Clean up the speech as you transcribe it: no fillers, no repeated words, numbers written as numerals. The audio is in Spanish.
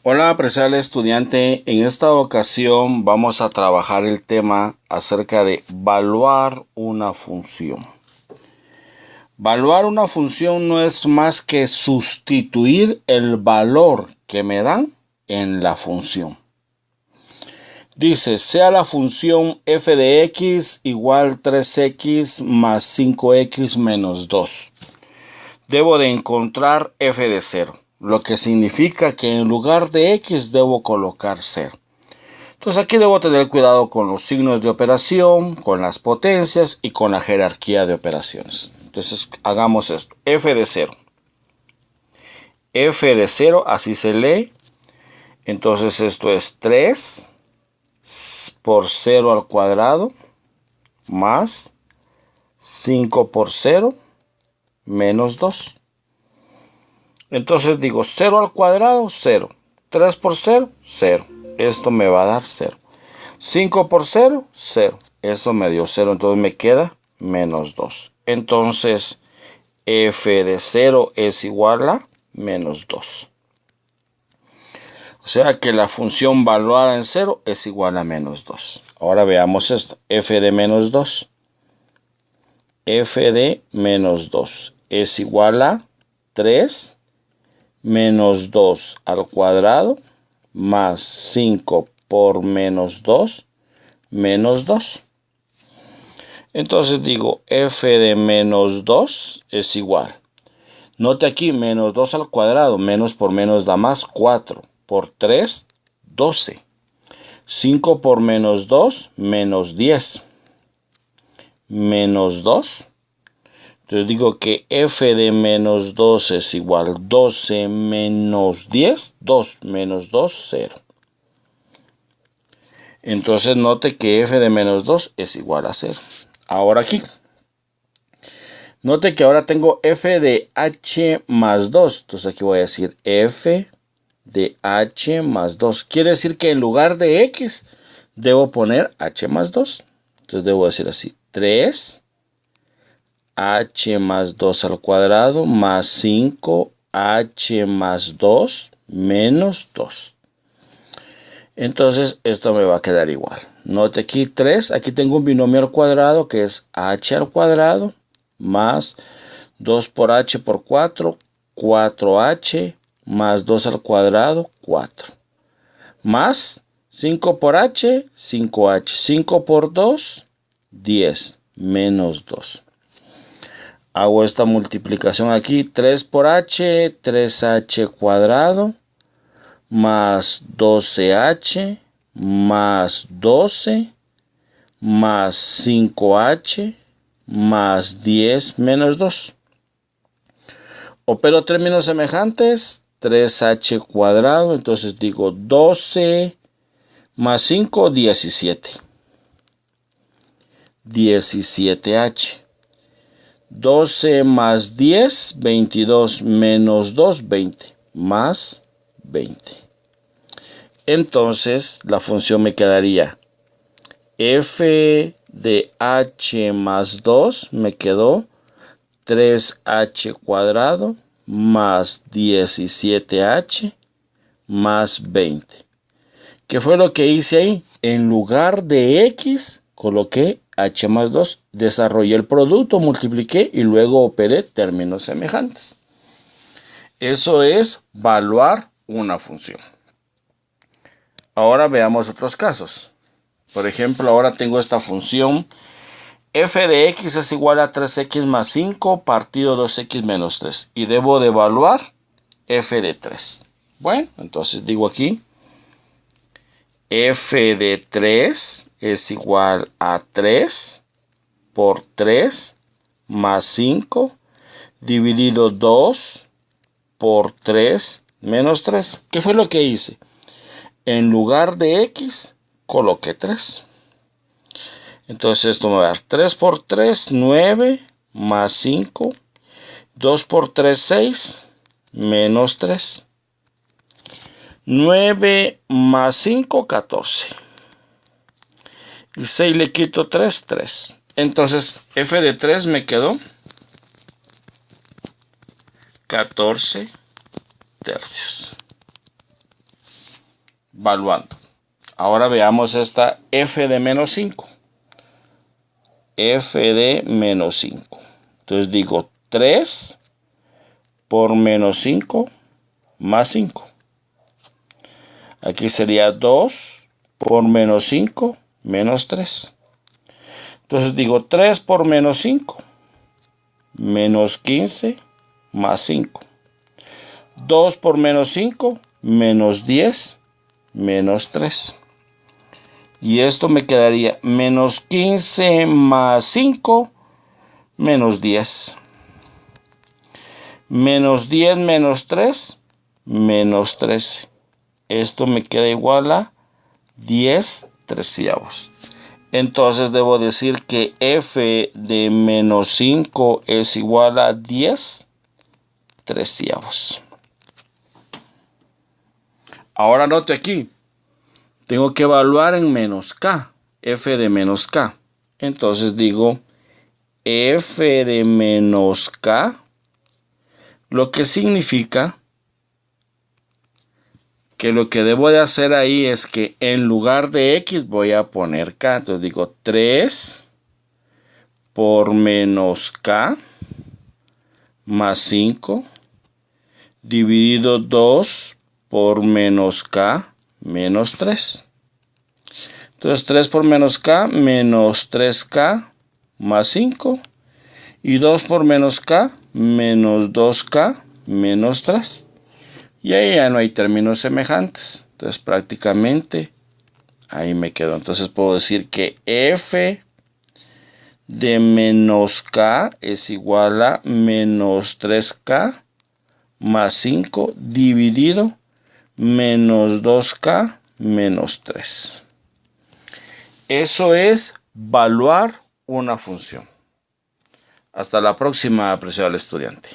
Hola, apreciable estudiante. En esta ocasión vamos a trabajar el tema acerca de evaluar una función. Evaluar una función no es más que sustituir el valor que me dan en la función. Dice, sea la función f de x igual 3x más 5x menos 2. Debo de encontrar f de 0. Lo que significa que en lugar de x debo colocar 0. Entonces aquí debo tener cuidado con los signos de operación, con las potencias y con la jerarquía de operaciones. Entonces hagamos esto. F de 0. F de 0, así se lee. Entonces esto es 3 por 0 al cuadrado más 5 por 0 menos 2. Entonces digo 0 al cuadrado, 0. 3 por 0, 0. Esto me va a dar 0. 5 por 0, 0. Esto me dio 0. Entonces me queda menos 2. Entonces f de 0 es igual a menos 2. O sea que la función valuada en 0 es igual a menos 2. Ahora veamos esto. F de menos 2. F de menos 2 es igual a 3 menos 2 al cuadrado más 5 por menos 2 menos 2. Entonces digo f de menos 2 es igual. Note aquí menos 2 al cuadrado, menos por menos da más 4. Por 3, 12. 5 por menos 2, menos 10. Menos 2. Entonces digo que f de menos 2 es igual 12 menos 10, 2 menos 2, 0. Entonces note que f de menos 2 es igual a 0. Ahora aquí. Note que ahora tengo f de h más 2. Entonces aquí voy a decir f de h más 2. Quiere decir que en lugar de x debo poner h más 2. Entonces debo decir así. 3 h más 2 al cuadrado más 5 h más 2 menos 2. Entonces esto me va a quedar igual. Note aquí 3. Aquí tengo un binomio al cuadrado que es h al cuadrado más 2 por h por 4, 4h más 2 al cuadrado, 4. Más 5 por h, 5h. 5 por 2, 10 menos 2. Hago esta multiplicación aquí, 3 por h, 3h cuadrado, más 12h, más 12, más 5h, más 10 menos 2. Opero términos semejantes, 3h cuadrado, entonces digo 12 más 5, 17. 17h. 12 más 10, 22 menos 2, 20. Más 20. Entonces la función me quedaría f de h más 2 me quedó 3h cuadrado más 17h más 20. ¿Qué fue lo que hice ahí? En lugar de x, coloqué h más 2. Desarrollé el producto, multipliqué y luego operé términos semejantes. Eso es evaluar una función. Ahora veamos otros casos. Por ejemplo, ahora tengo esta función. F de x es igual a 3x más 5 partido 2x menos 3. Y debo de evaluar f de 3. Bueno, entonces digo aquí. F de 3 es igual a 3 por 3 más 5 dividido 2 por 3 menos 3. ¿Qué fue lo que hice? En lugar de x, coloqué 3. Entonces esto me va a dar 3 por 3, 9, más 5. 2 por 3, 6, menos 3. 9 más 5, 14. Y 6 le quito 3, 3. Entonces f de 3 me quedó 14 tercios. valuando. Ahora veamos esta f de menos 5. F de menos 5. Entonces digo 3 por menos 5 más 5. Aquí sería 2 por menos 5 menos 3. Entonces digo 3 por menos 5. Menos 15 más 5. 2 por menos 5 menos 10 menos 3. Y esto me quedaría menos 15 más 5 menos 10. Menos 10 menos 3 menos 13. Esto me queda igual a 10 treceavos. Entonces debo decir que f de menos 5 es igual a 10 treceavos. Ahora note aquí, tengo que evaluar en menos k, f de menos k. Entonces digo f de menos k, lo que significa que lo que debo de hacer ahí es que en lugar de x voy a poner k. Entonces digo 3 por menos k más 5 dividido 2 por menos k menos 3. Entonces 3 por menos k menos 3k más 5 y 2 por menos k menos 2k menos 3. Y ahí ya no hay términos semejantes. Entonces prácticamente ahí me quedo. Entonces puedo decir que f de menos k es igual a menos 3k más 5 dividido menos 2k menos 3. Eso es valuar una función. Hasta la próxima, apreciado estudiante.